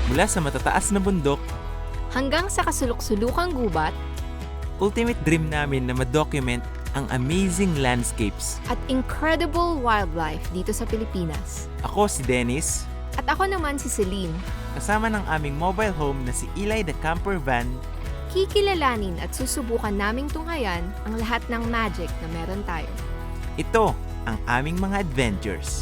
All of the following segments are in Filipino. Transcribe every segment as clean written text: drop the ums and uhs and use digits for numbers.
Mula sa matataas na bundok, Hanggang sa kasulok-sulukang gubat ultimate dream namin na ma-document ang amazing landscapes. at incredible wildlife dito sa Pilipinas. Ako si Dennis, At ako naman si Celine, kasama ng aming mobile home na si Eli the Camper Van. kikilalanin at susubukan naming tunghayan ang lahat ng magic na meron tayo. Ito ang aming mga adventures.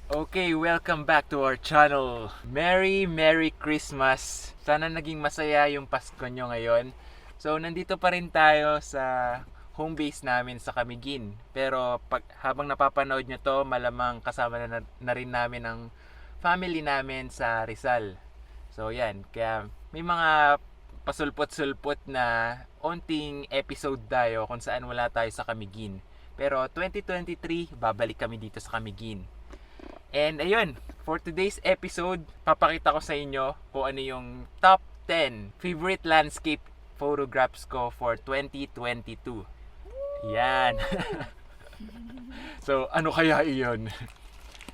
Okay, welcome back to our channel. Merry Christmas! Sana naging masaya yung Pasko nyo ngayon. So, nandito pa rin tayo sa home base namin sa Camiguin. Pero habang napapanood nyo to, malamang kasama na rin namin ang family namin sa Rizal. So, yan. Kaya may mga pasulpot-sulpot na onting episode tayo kung saan wala tayo sa Camiguin. Pero 2023, babalik kami dito sa Camiguin. And ayun, for today's episode, papakita ko sa inyo kung ano yung top 10 favorite landscape photographs ko for 2022. Yan. So, ano kaya iyon?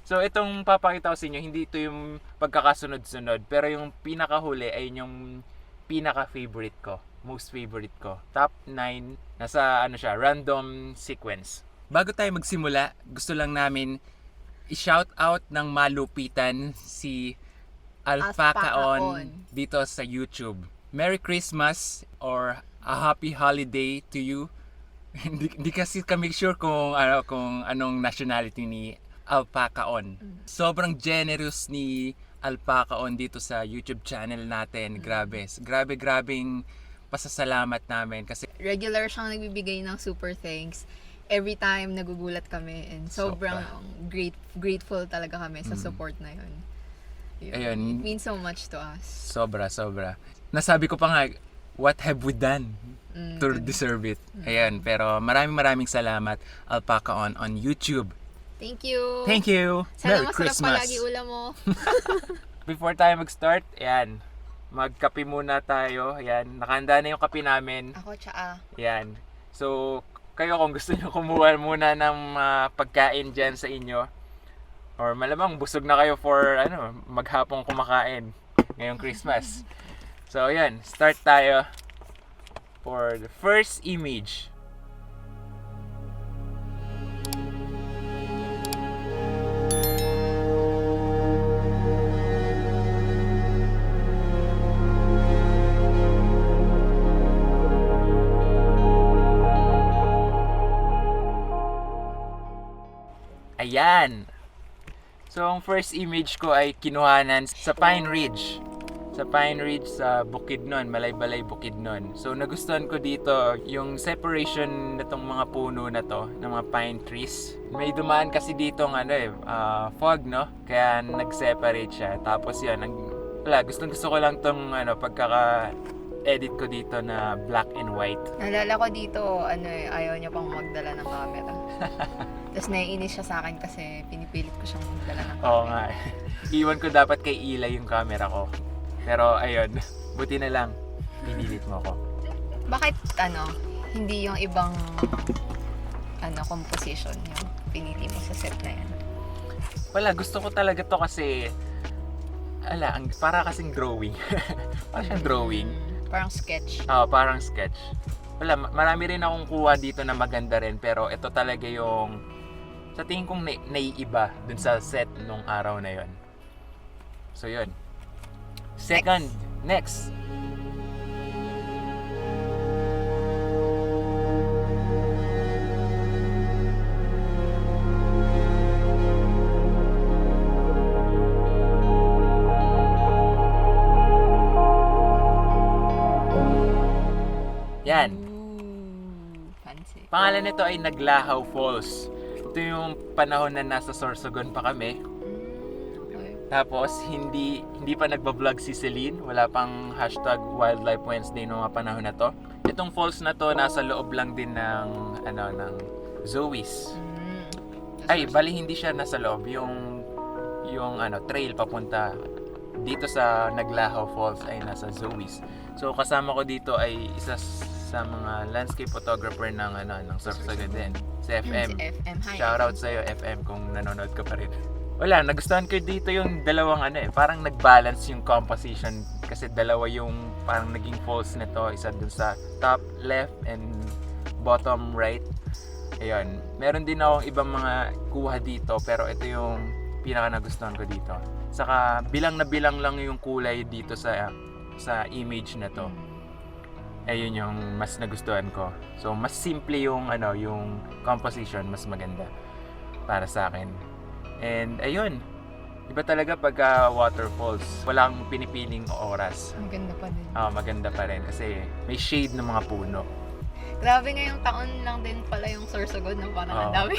So, itong papakita ko sa inyo, hindi ito yung pagkakasunod-sunod, pero yung pinakahuli ay yung pinaka-favorite ko. Most favorite ko. Top 9, nasa ano siya, random sequence. Bago tayo magsimula, gusto lang namin i-shout out ng malupitan si Alpacaon dito sa YouTube. Merry Christmas or a happy holiday to you. Hindi kasi kami sure kung anong nationality ni Alpacaon. Sobrang generous ni Alpacaon dito sa YouTube channel natin. Grabing pasasalamat namin kasi Regular siyang nagbibigay ng super thanks every time nagugulat kami, and sobrang grateful talaga kami sa support na yun. Ayun. It means so much to us. Sobra. Nasabi ko pa nga, what have we done to deserve it? Ayan, pero maraming salamat Alpacaon on YouTube. Thank you! Thank you! Sana Merry masarap Christmas! palagi ulam mo. Before tayo mag-start, ayan, magkape muna tayo. Ayan, nakahanda na yung kape namin. Ako, tsaa. Ayan. So, kayo kung gusto nyo kumuha muna ng pagkain dyan sa inyo, or malamang busog na kayo for maghapong kumakain ngayong Christmas. So, ayan, start tayo for the first image. Ayan. So, ang first image ko ay kinuhanan sa Pine Ridge. Sa Pine Ridge sa Bukidnon, Malaybalay, Bukidnon. So, nagustuhan ko dito yung separation nitong mga puno na to, ng mga pine trees. May dumaan kasi dito ng fog, no? Kaya nag-separate siya. Tapos yan, gusto ko lang tong pagkaka-edit ko dito na black and white. Nalala ko dito, ayaw niya pang magdala ng camera. Tapos naiinis siya sa akin kasi pinipilit ko siyang magdala ng camera. Oo nga. Iwan ko dapat kay Eli yung camera ko. Pero ayun, buti na lang, pinilit mo ko. Bakit, hindi yung ibang, composition yung pinili mo sa set na yan? Wala, gusto ko talaga to kasi, para kasing drawing. Parang siyang drawing. Parang sketch. Oo, parang sketch. Wala, marami rin akong kuha dito na maganda rin, pero ito talaga yung, sa tingin kong naiiba dun sa set nung araw na yon. So yun. Second, next. Yan. Fancy. Pangalan nito ay Naglahaw Falls. Ito yung panahon na nasa Sorsogon pa kami. Tapos, hindi pa nagbablog si Celine. Wala pang hashtag Wildlife Wednesday noong mga panahon na to. Itong falls na to, nasa loob lang din ng Zoe's. Ay, bali hindi siya nasa loob. Yung trail papunta dito sa Naglaho Falls ay nasa Zoe's. So kasama ko dito ay isa sa mga landscape photographer ng Sorsogon din, si FM. Si FM. Hi, Shoutout sa iyo FM kung nanonood ka pa rin. Wala, nagustuhan ko dito yung dalawang parang nag-balance yung composition kasi dalawa yung parang naging falls nito, isa dun sa top left and bottom right. Ayun, meron din akong ibang mga kuha dito pero ito yung pinaka nagustuhan ko dito. Saka bilang na bilang lang yung kulay dito sa image na to. Ayun yung mas nagustuhan ko. So mas simple yung yung composition, mas maganda para sa akin. And ayun, iba talaga pagka waterfalls, walang pinipiling oras. Maganda pa din. Maganda pa rin kasi may shade ng mga puno. Grabe ngayong taon lang din pala yung Sorsogon na parang ang dami.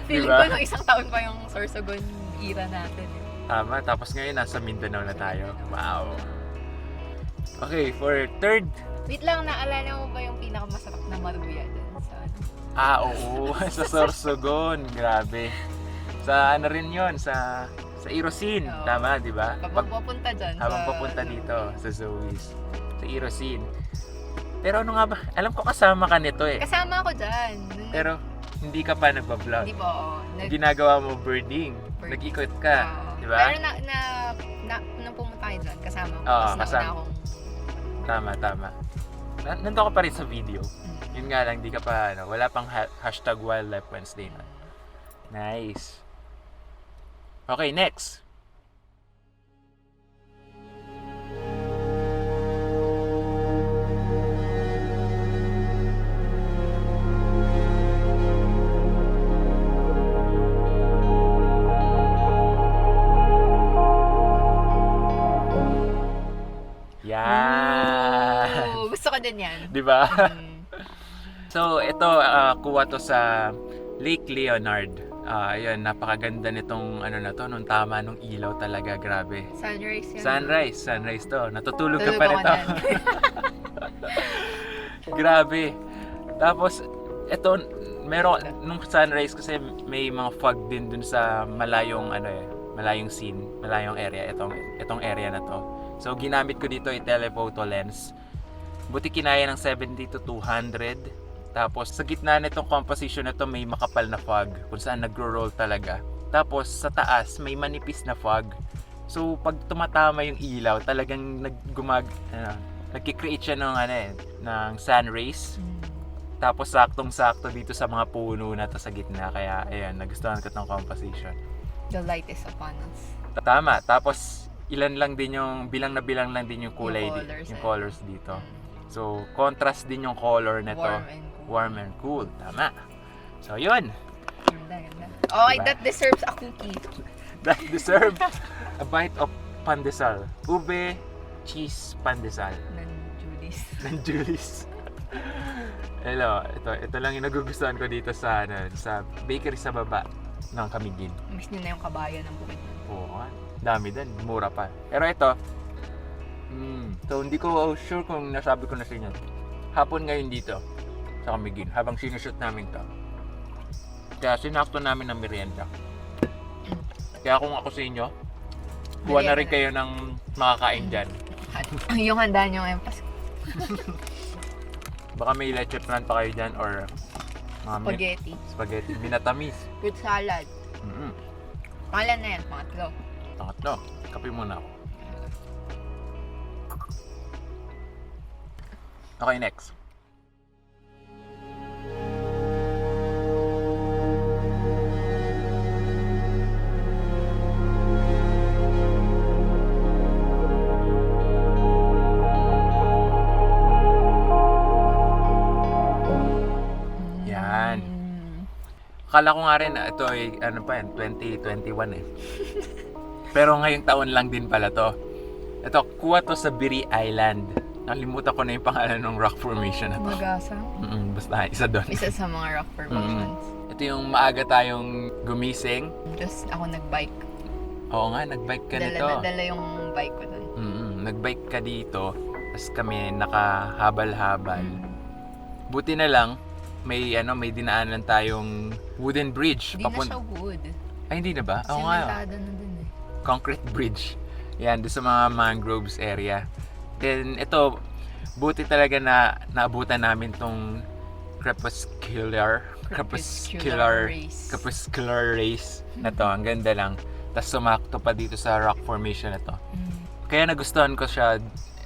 Feeling Diba? ko nung isang taon pa yung Sorsogon era natin. Tama, tapos ngayon nasa Mindanao na tayo. Wow. Okay, for third. Wait lang, naalala mo ba yung pinakamasarap na maruya dun sa Oo, sa Sorsogon. Grabe. Sa rin yon sa Irosin. Oo. Tama, di ba? Kapag papunta dyan. Habang papunta dito sa Zoe's. Sa Irosin. Pero ano nga ba? Alam ko kasama ka nito eh. Kasama ako dyan. Pero hindi ka pa nagbablog. Hindi po. Ginagawa mo birding. Bird. Nag-ikot ka. Oo. Di ba? Pero nung pumunta kayo dyan, kasama ko. Oo, Tapos kasama. nauna akong... Tama. Nandun ka pa rin sa video. Yun nga lang, di ka pa, wala pang hashtag Wildlife Wednesday na. Nice. Okay, next. Yan. Ooh, gusto ko din yan. Di ba? Mm. So, ito, kuha to sa Lake Leonard. Ayun, napakaganda nitong nung tama nung ilaw talaga, grabe. Sunrise yan. Sunrise to. Natutulog ka Tulog pa ako nito. dyan. Grabe. Tapos, ito, meron, nung sunrise kasi may mga fog din dun sa malayong, malayong scene, malayong area, itong area na to. So, ginamit ko dito yung telephoto lens. Buti kinaya ng 70 to 200. Tapos, sa gitna nitong composition na to may makapal na fog kung saan nagro-roll talaga. Tapos, sa taas, may manipis na fog. So, pag tumatama yung ilaw, talagang nagki-create siya ng sun rays. Tapos, saktong-sakto dito sa mga puno na to sa gitna. Kaya, ayan, nagustuhan ko tong composition. The light is upon us. Tama. Tapos, bilang na bilang lang din yung kulay, Yung colors dito. So, contrast din yung color nito. Warm and cool. Warm and cool. Tama. So, yun. Ganda. Oh, Diba? that deserves a cookie. That deserved a bite of pandesal. Ube, cheese, pandesal. Ng Judy's. Ng Julie's. Hello, ito lang yung nagugustuhan ko dito sa bakery sa baba ng Camiguin. Miss nyo na yung kabayan ng bukid. Oo, dami din, mura pa. Pero ito, so hindi ko sure kung nasabi ko na sa inyo. Hapon ngayon dito sa Camiguin, habang sinushoot namin to. Kaya sinakto namin ng merienda. Kaya kung ako sa inyo, kuha na rin kayo ng makakain dyan. Yung handa nyo ngayon Pasko. Baka may leche plan pa kayo dyan or mga spaghetti, binatamis. Fruit salad. Pangalan na yan, pangatlo. Pangatlo, kape muna ako. Okay, next. Yan. Akala ko nga rin, ito ay, 2021 eh. Pero ngayong taon lang din pala to. Ito, kuha to sa Biri Island. Nakalimutan ko na yung pangalan ng rock formation na to. Magasang. Basta isa doon. Isa sa mga rock formations. Ito yung maaga tayong gumising. Tapos ako nag-bike. Oo nga, nagbike ka nito. Dala yung bike ko dun. Nagbike ka dito. Tapos kami nakahabal-habal. Buti na lang, may dinaanan tayong wooden bridge. Hindi na siya wood. Ay, hindi na ba? Oo nga. Simentada na dun eh. Concrete bridge. Yan, doon sa mga mangroves area. Then ito, buti talaga na naabutan namin tong crepuscular Race. race na to. Ang ganda lang. Tapos sumakto pa dito sa rock formation na to. Kaya nagustuhan ko siya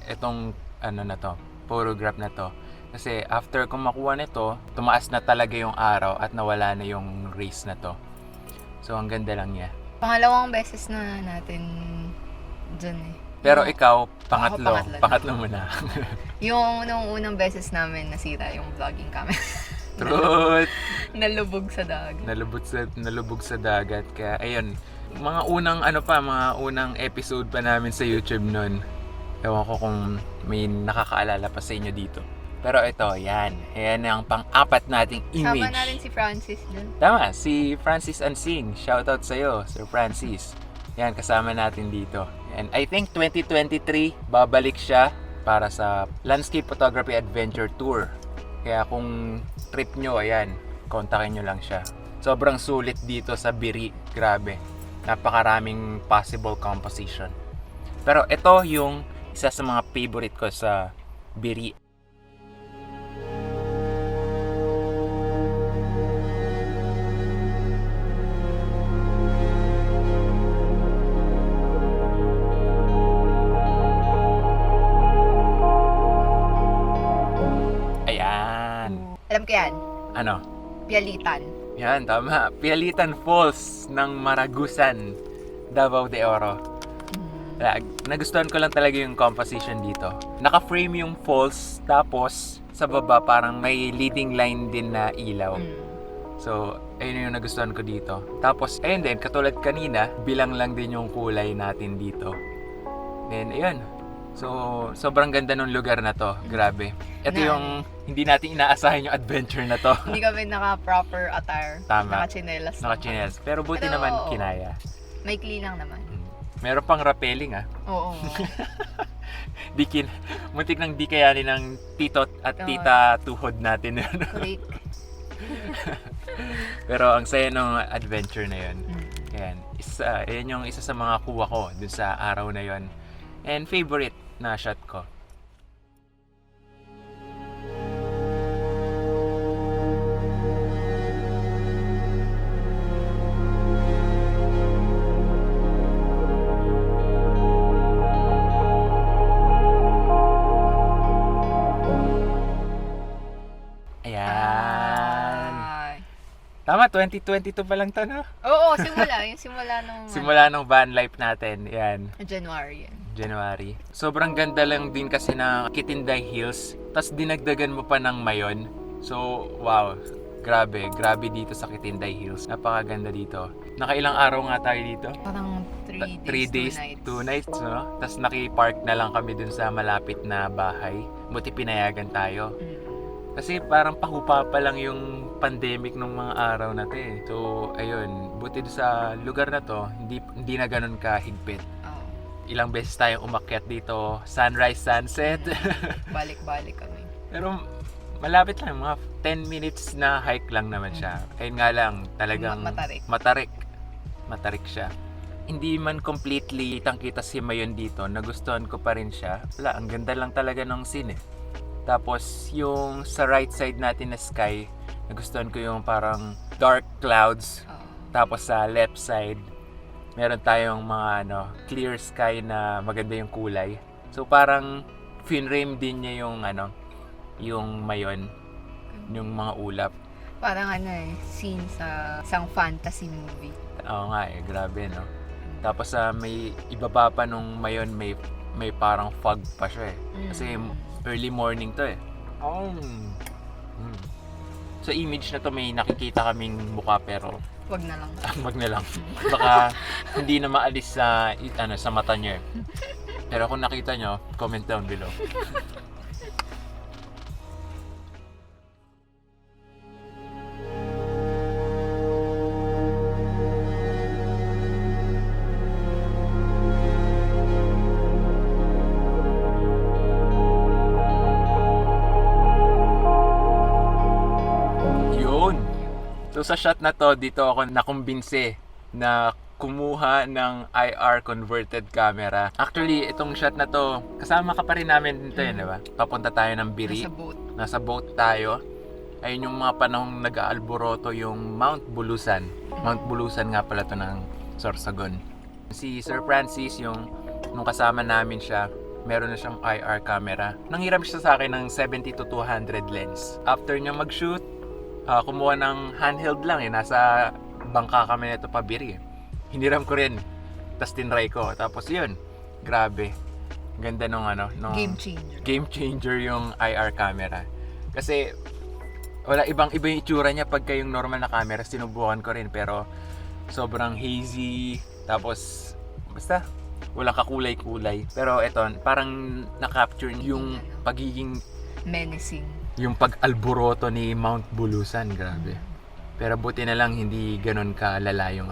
itong na to, photograph na to. Kasi after kong makuha nito, tumaas na talaga yung araw at nawala na yung race na to. So ang ganda lang niya. Pangalawang beses na natin dyan eh. Pero Yung- ikaw, pangatlo. Ako, pangatlo. Pangatlo muna. Yung nung unang beses namin nasira yung vlogging camera. Truth! Nalubog sa dagat. Nalubog sa dagat. Kaya ayun, mga unang episode pa namin sa YouTube nun. Ewan ko kung may nakakaalala pa sa inyo dito. Pero ito, yan. Ayan ang pang-apat nating image. Sama natin si Francis dun. Tama, si Francis Ansing. Shoutout sa'yo, Sir Francis. Yan, kasama natin dito. And I think 2023, babalik siya para sa Landscape Photography Adventure Tour. Kaya kung trip nyo, ayan, kontakin nyo lang siya. Sobrang sulit dito sa Biri. Grabe. Napakaraming possible composition. Pero ito yung isa sa mga favorite ko sa Biri. Ayan. Alam ko yan. Ano? Pialitan. Yan, tama. Pialitan Falls ng Maragusan, Davao de Oro. Nagustuhan ko lang talaga yung composition dito. Naka-frame yung falls, tapos sa baba parang may leading line din na ilaw. So, ayun yung nagustuhan ko dito. Tapos, ayun din, katulad kanina, bilang lang din yung kulay natin dito. Then, ayun. So, sobrang ganda ng lugar na to. Grabe. Ito Na- yung hindi natin inaasahan yung adventure na to. Hindi kami naka-proper attire. Tama. Naka-chinelas. Naka-chinelas. Pero buti Pero, naman oo. kinaya. Maikli lang naman. Meron pang rappelling Oo. Muntik nang di kayanin ng tito at Oo. tita tuhod natin. Correct. Pero ang saya ng adventure na yun. Mm. Yan. Yan yung isa sa mga kuha ko dun sa araw na yon. And favorite na shot ko. Ayan. Ay. Tama, 2022 pa lang to, no? Oo, simula. Yung simula nung Simula ng van life natin. Yan. January yan. January. Sobrang ganda lang din kasi ng Kitinday Hills. Tapos dinagdagan mo pa ng Mayon. So, wow. Grabe. Grabe dito sa Kitinday Hills. Napakaganda dito. Nakailang araw nga tayo dito? Parang 3 3 days, days, 2 2 nights, no? Tapos naki-park na lang kami dun sa malapit na bahay. Buti pinayagan tayo. Kasi parang pahupa pa lang yung pandemic nung mga araw na to eh. So, ayun. Buti dun sa lugar na to, hindi na ganun kahigpit. Oo. Ilang beses tayong umakyat dito, sunrise, sunset. Balik-balik kami. Pero malapit lang, mga 10 minutes na hike lang naman siya. Ayun nga lang, talagang Matarik. Matarik siya. Hindi man completely kitang-kita si Mayon dito, nagustuhan ko pa rin siya. Wala, ang ganda lang talaga ng scene eh. Tapos yung sa right side natin na sky, nagustuhan ko yung parang dark clouds. Oo. Tapos sa left side, meron tayong mga clear sky na maganda yung kulay. So parang finrame din niya yung yung Mayon, yung mga ulap. Parang scene sa isang fantasy movie. Oo nga eh, grabe no. Tapos may ibaba pa nung Mayon, may parang fog pa siya eh. Kasi early morning to eh. Sa image na to may nakikita kaming mukha pero Wag na lang. wag na lang. Baka hindi na maalis sa sa mata niyo eh. Pero kung nakita nyo, comment down below. Yun. So sa shot na to, dito ako nakumbinse na kumuha ng IR converted camera. Actually, itong shot na to, kasama ka pa rin namin dito yun, di ba? Papunta tayo ng Biri. Nasa boat. Nasa boat tayo. Ayun yung mga panahong nag-aalboroto yung Mount Bulusan. Mount Bulusan nga pala to ng Sorsogon. Si Sir Francis, nung kasama namin siya, meron na siyang IR camera. Nanghiram siya sa akin ng 70 to 200 lens. After niya mag-shoot, kumuha ng handheld lang eh. Nasa bangka kami nito pa Biri. Hiniram ko rin. Tapos tinry ko. Tapos yun, grabe. Ganda nung Game changer. game changer yung IR camera. Kasi wala iba yung itsura niya pagka yung normal na camera. Sinubukan ko rin pero sobrang hazy. Tapos basta walang kakulay-kulay. Pero eto, parang na-capture yung pagiging Menacing. yung pag-alboroto ni Mount Bulusan. Grabe. Pero buti na lang hindi ganun kalala yung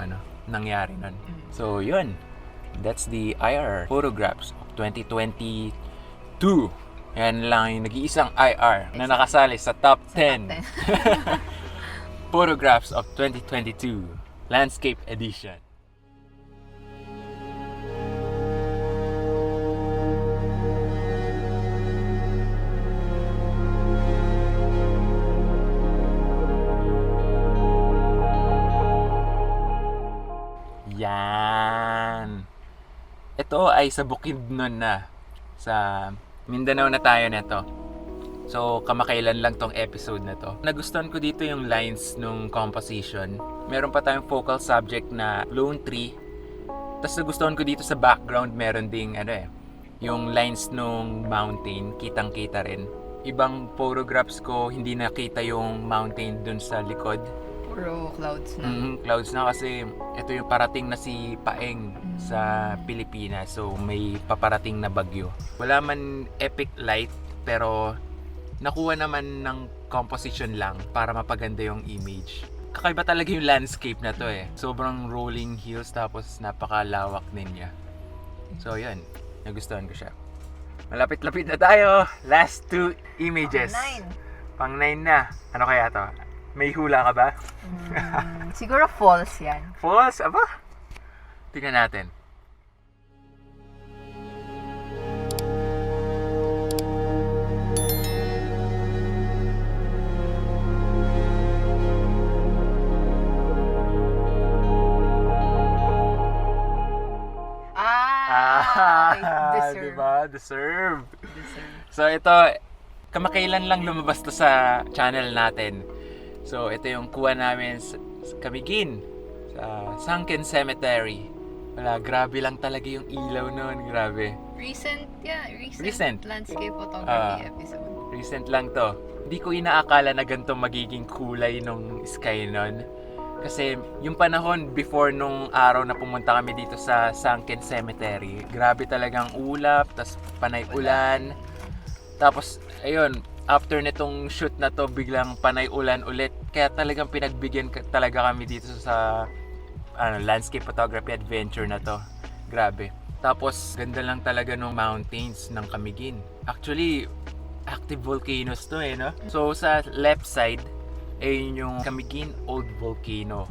nangyari nun. So yun, that's the IR photographs of 2022. Yan lang yung nag-iisang IR na nakasali sa top 10 photographs of 2022 landscape edition. Yan. Ito ay sa Bukidnon na. Sa Mindanao na tayo neto. So, kamakailan lang tong episode na to. Nagustuhan ko dito yung lines nung composition. Meron pa tayong focal subject na lone tree. Tapos nagustuhan ko dito sa background, meron ding yung lines nung mountain, kitang-kita rin. Ibang photographs ko, hindi nakita yung mountain dun sa likod. Puro clouds na. Clouds na kasi ito yung parating na si Paeng sa Pilipinas. So may paparating na bagyo. Wala man epic light pero nakuha naman ng composition lang para mapaganda yung image. Kakaiba talaga yung landscape na to eh. Sobrang rolling hills tapos napakalawak din niya. So yun, nagustuhan ko siya. Malapit-lapit na tayo. Last 2 images. Pang 9 na. Ano kaya to? May hula ka ba? Siguro false yan. False? Aba? Tingnan natin. Deserve. Diba? Deserve. Deserve. So ito, kamakailan lang lumabas to sa channel natin. So ito yung kuha namin sa Camiguin, sa Sunken Cemetery. Wala, grabe lang talaga yung ilaw nun, grabe. Recent landscape photography episode. Recent lang to. Hindi ko inaakala na ganito magiging kulay nung sky nun. Kasi yung panahon before nung araw na pumunta kami dito sa Sunken Cemetery, grabe talagang ulap, tas panay ulan. Tapos, ayun, after nitong shoot na to, biglang panay ulan ulit. Kaya talagang pinagbigyan talaga kami dito sa landscape photography adventure na to. Grabe. Tapos, ganda lang talaga ng mountains ng Camiguin. Actually, active volcanoes to no? So, sa left side, ay yung Camiguin Old Volcano.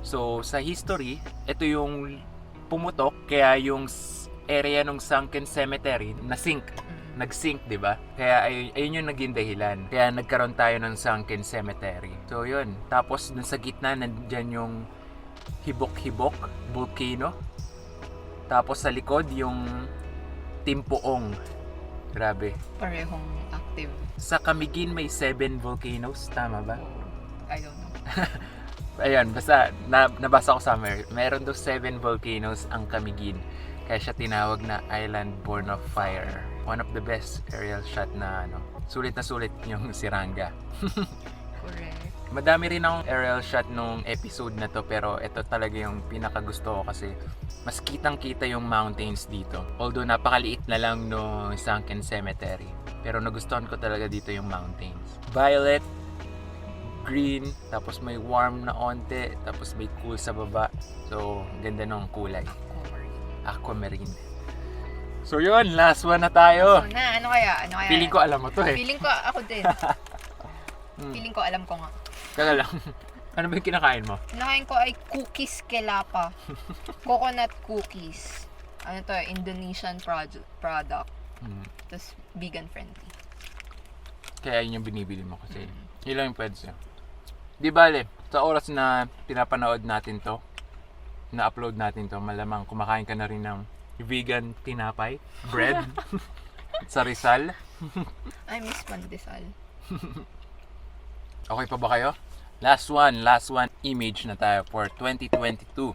So, sa history, ito yung pumutok, kaya yung area ng Sunken Cemetery na-sink. Nag-sink, di ba? Kaya ayun yung naging dahilan. Kaya nagkaroon tayo ng Sunken Cemetery. So, yun. Tapos, dun sa gitna, nandyan yung Hibok-Hibok Volcano. Tapos, sa likod, yung Timpuong. Grabe. Parehong active. Sa Camiguin may 7 volcanoes, tama ba? I don't know. Ayan, basta nabasa ko somewhere. Meron daw 7 volcanoes ang Camiguin. Kaya siya tinawag na Island Born of Fire. One of the best aerial shot na sulit na sulit yung Siranga. Correct. Madami rin akong aerial shot nung episode na to, pero ito talaga yung pinakagusto ko kasi mas kitang-kita yung mountains dito. Although napakaliit na lang no Sunken Cemetery. Pero nagustuhan ko talaga dito yung mountains. Violet, green, tapos may warm na onte, tapos may cool sa baba. So, ganda ng kulay. Aquamarine. So yun, last one na tayo. So na, ano kaya? Feeling ko alam mo to eh. Feeling ko ako din. Feeling ko alam ko nga. Kaya lang. Ano ba yung kinakain mo? Kinakain ko ay cookies kelapa. Coconut cookies. Ano to, Indonesian product. Tapos vegan friendly. Kaya yun yung binibili mo kasi yun lang yung pwede sa'yo. Di bale, sa oras na pinapanood natin to, na-upload natin to, malamang kumakain ka na rin ng vegan tinapay, bread, sa Rizal. I miss pandesal. Okay pa ba kayo? Last one image na tayo for 2022.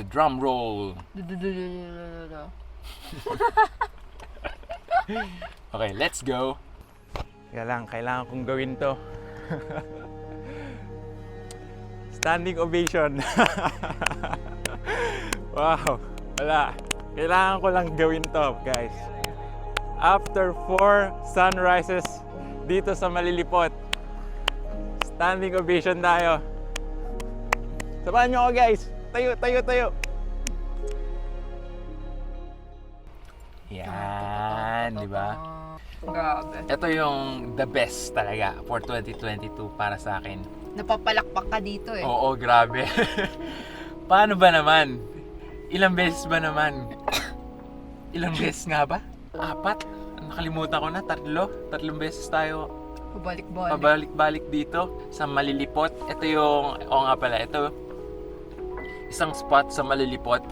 Drum roll. Okay, let's go. Kailangan kong gawin to. Standing ovation. Wow, wala. Kailangan ko lang gawin to, guys. After 4 sunrises dito sa Malilipot, standing ovation tayo. Sabahan nyo ako, guys. Tayo. Yan, di ba? Grabe. Ito yung the best talaga for 2022 para sa akin. Napapalakpak ka dito eh. Oo, grabe. Paano ba naman? Ilang beses ba naman? Ilang beses nga ba? 4? Nakalimutan ko na. 3 beses tayo Pabalik-balik. pabalik-balik dito sa Malilipot. Ito yung, ito, isang spot sa Malilipot.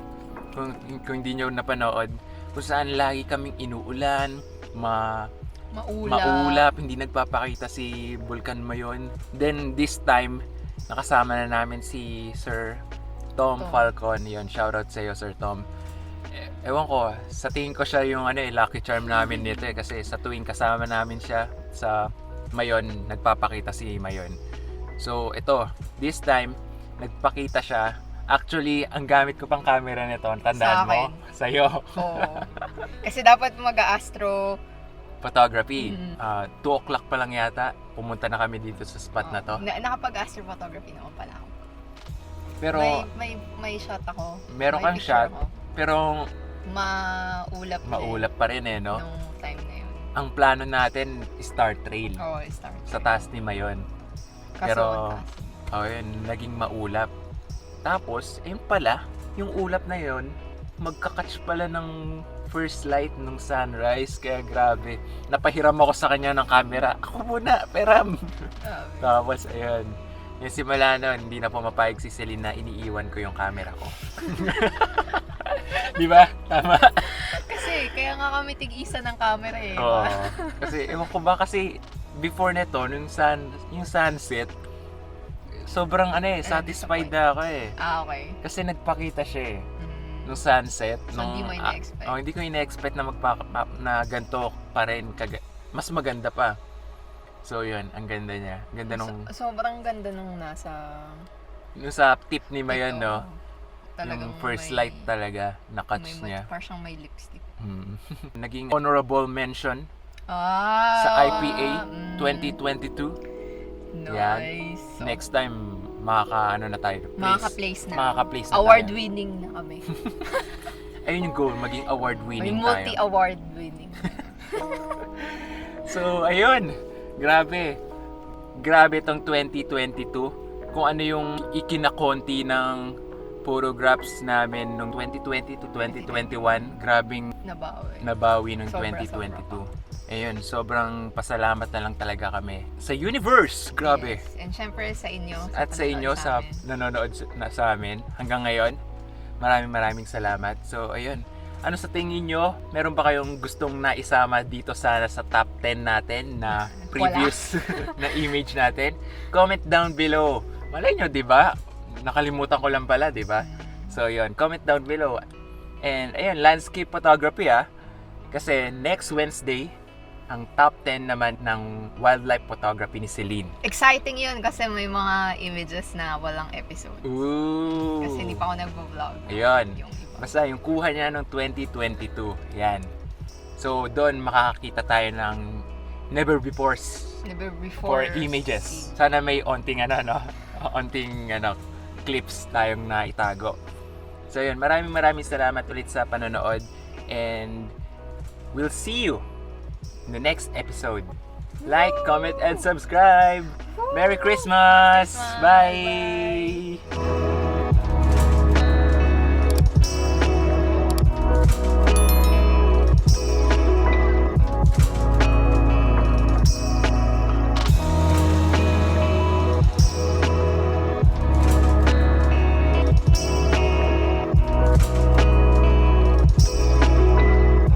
Kung hindi nyo napanood, kung saan lagi kaming inuulan, maulap, hindi nagpapakita si Vulcan Mayon. Then this time, nakasama na namin si Sir Tom Falcon. Yun, shoutout sa iyo, Sir Tom. Ewan ko, sa tingin ko siya yung lucky charm namin nito kasi sa tuwing kasama namin siya sa Mayon, nagpapakita si Mayon. So ito, this time, nagpakita siya. Actually, ang gamit ko pang camera nito, tandaan mo, sa'yo. Oo. Kasi dapat mag-astro Photography. 2 o'clock pa lang yata, pumunta na kami dito sa spot na to. Nakapag-astro photography naman pala ako. Pero, may shot ako. meron May kang picture shot, ako. pero Maulap pa rin no? Nung time na yun. Ang plano natin, Star Trail. Oo, start. Sa taas ni Mayon. Kaso, Pero, ang yun, naging maulap. Tapos, ayun pala, yung ulap na yun, magkakatch pala ng first light ng sunrise. Kaya grabe, napahiram ako sa kanya ng camera. Ako muna, peram! Tapos, ayun. Yung simula nun, hindi na pumapayag si Celine na iniiwan ko yung camera ko. Di ba? Tama? Kasi, kaya nga kami tig-isa ng camera eh. Oo. Kasi, ewan ko ba kasi, before nito, yung sunset, sobrang satisfied na ako eh. Okay. Kasi nagpakita siya eh. Nung sunset. So, hindi mo ina-expect? Hindi ko ina-expect na ganito pa rin. Mas maganda pa. So yun, ang ganda niya. Ganda nung... Sobrang ganda nung nasa... Nung sa tip ni Mayon, no? Talagang yung first light talaga, na-catch niya. Parang siyang may lipstick. Naging honorable mention sa IPA 2022. Nice. Yan. Next time, na tayo. Makaka-place na. Makaka-place na Award-winning na kami. Ayun yung goal, maging award-winning may tayo. multi-award winning. So, ayun. Grabe. Grabe tong 2022. Kung ano yung ikinakonti ng photographs namin nung 2020 to 2021. Grabing nabawi nung 2022. Ayun, sobrang pasalamat na lang talaga kami sa universe. Grabe. Yes. And syempre sa inyo. At sa inyo sa nanonood sa amin hanggang ngayon. Maraming salamat. So, ayun. Ano sa tingin nyo? Meron ba kayong gustong naisama dito sana sa top 10 natin na previous na image natin? Comment down below. Malay nyo, di ba? Nakalimutan ko lang pala, di ba? So, yun. Comment down below. And, ayun, landscape photography Kasi next Wednesday, ang top 10 naman ng wildlife photography ni Celine. Exciting yun kasi may mga images na walang episode. Ooh! Kasi hindi pa ako nagvo-vlog. Ayun. Yung iba. Basta yung kuha niya ng 2022. Yan. So, doon makakakita tayo ng never before images. Sana may onting clips tayong naitago. So, yun. Maraming salamat ulit sa panonood. And we'll see you in the next episode. Like, comment, and subscribe! Merry Christmas! Bye!